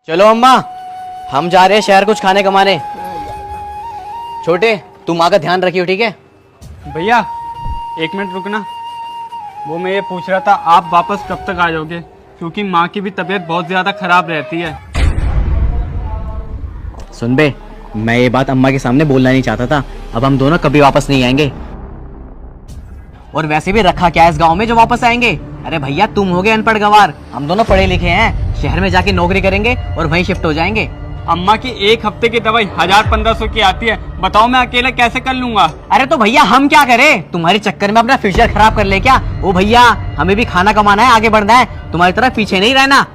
चलो अम्मा, हम जा रहे हैं शहर कुछ खाने कमाने। छोटे, तुम माँ का ध्यान रखियो, ठीक है? भैया एक मिनट रुकना। वो मैं ये पूछ रहा था, आप वापस कब तक आ जाओगे? क्योंकि माँ की भी तबीयत बहुत ज़्यादा खराब रहती है। सुन बे, मैं ये बात अम्मा के सामने बोलना नहीं चाहता था। अब हम दोनों कभी वापस नहीं आएंगे। और वैसे भी रखा क्या है इस गांव में जो वापस आएंगे? अरे भैया, तुम हो गए अनपढ़ गंवार, हम दोनों पढ़े लिखे हैं। शहर में जाके नौकरी करेंगे और वहीं शिफ्ट हो जाएंगे। अम्मा की एक हफ्ते की दवाई 1000-1500 की आती है। बताओ मैं अकेला कैसे कर लूंगा? अरे तो भैया हम क्या करें? तुम्हारे चक्कर में अपना फ्यूचर खराब कर ले क्या? ओ भैया, हमें भी खाना कमाना है, आगे बढ़ना है, तुम्हारी तरह पीछे नहीं रहना।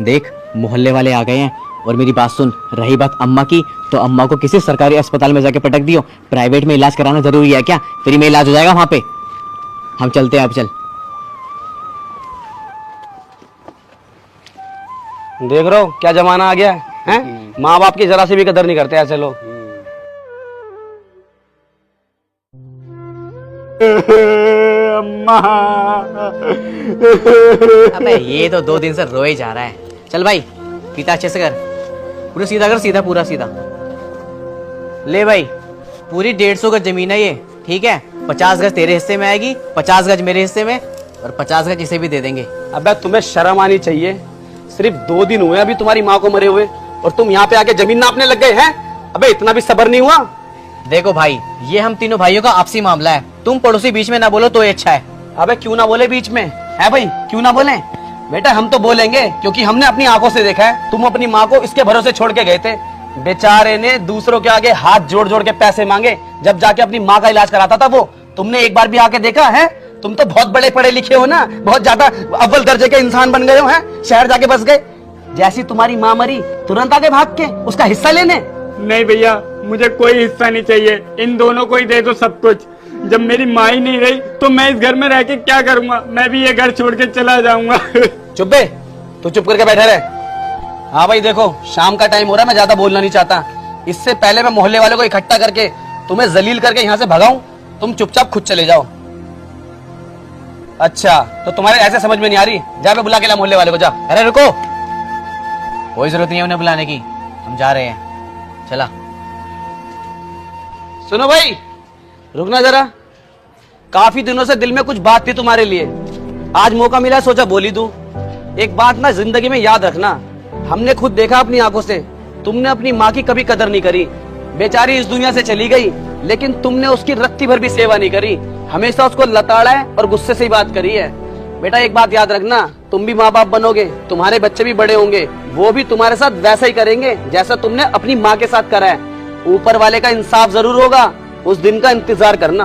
देख, मोहल्ले वाले आ गए हैं। और मेरी बात सुन, रही बात अम्मा की, तो अम्मा को किसी सरकारी अस्पताल में जाके पटक दियो। प्राइवेट में इलाज कराना जरूरी है क्या? फ्री में इलाज हो जाएगा वहां पे। हम चलते हैं, अब चल। देख रहे हो क्या जमाना आ गया है? माँ बाप की जरा सी भी कदर नहीं करते ऐसे लोग। अम्मा। अबे ये तो 2 दिन से रोए जा रहा है। चल भाई, पीता अच्छे से कर, पूरा सीधा कर, सीधा, पूरा सीधा। ले भाई, पूरी 150 गज जमीन है ये, ठीक है? 50 गज तेरे हिस्से में आएगी, 50 गज मेरे हिस्से में, और 50 गज इसे भी दे देंगे। अबे तुम्हें शर्म आनी चाहिए। सिर्फ 2 दिन हुए अभी तुम्हारी माँ को मरे हुए, और तुम यहाँ पे आके जमीन नापने लग गए हैं। अबे इतना भी सब्र नहीं हुआ? देखो भाई, ये हम तीनों भाइयों का आपसी मामला है। तुम पड़ोसी बीच में ना बोलो तो ये अच्छा है। अबे क्यों ना बोले बीच में, है भाई? क्यों ना बोले? बेटा हम तो बोलेंगे, क्योंकि हमने अपनी आंखों से देखा है। तुम अपनी माँ को इसके भरोसे छोड़ के गए थे। बेचारे ने दूसरों के आगे हाथ जोड़ जोड़ के पैसे मांगे, जब जाके अपनी माँ का इलाज कराता था वो। तुमने एक बार भी आके देखा है? तुम तो बहुत बड़े पढ़े लिखे हो ना, बहुत ज्यादा अव्वल दर्जे के इंसान बन गए हो, हैं? शहर जाके बस गए। जैसी तुम्हारी माँ मरी, तुरंत आगे भाग के उसका हिस्सा लेने। नहीं भैया, मुझे कोई हिस्सा नहीं चाहिए। इन दोनों को ही दे दो सब कुछ। जब मेरी माँ ही नहीं रही तो मैं इस घर में रह के क्या करूंगा? मैं भी ये घर छोड़ के चला जाऊंगा। चुप बे, तू चुप करके बैठा रहे। हाँ भाई देखो, शाम का टाइम हो रहा है, मैं ज्यादा बोलना नहीं चाहता। इससे पहले मैं मोहल्ले वालों को इकट्ठा करके तुम्हें जलील करके यहाँ से भगाऊं, तुम चुपचाप खुद चले जाओ। अच्छा, तो तुम्हारे ऐसे समझ में नहीं आ रही? जा मैं बुला के ला मोहल्ले वाले को, जा। अरे रुको, कोई जरूरत नहीं है उन्हें बुलाने की, हम जा रहे हैं। चला। सुनो भाई, रुकना जरा। काफी दिनों से दिल में कुछ बात थी तुम्हारे लिए, आज मौका मिला, सोचा बोली दूं। एक बात ना जिंदगी में याद रखना, हमने खुद देखा अपनी आंखों से, तुमने अपनी माँ की कभी कदर नहीं करी। बेचारी इस दुनिया से चली गई, लेकिन तुमने उसकी रत्ती भर भी सेवा नहीं करी। हमेशा उसको लताड़ा है और गुस्से से ही बात करी है। बेटा एक बात याद रखना, तुम भी माँ बाप बनोगे, तुम्हारे बच्चे भी बड़े होंगे, वो भी तुम्हारे साथ वैसा ही करेंगे जैसा तुमने अपनी माँ के साथ करा है। ऊपर वाले का इंसाफ जरूर होगा, उस दिन का इंतजार करना।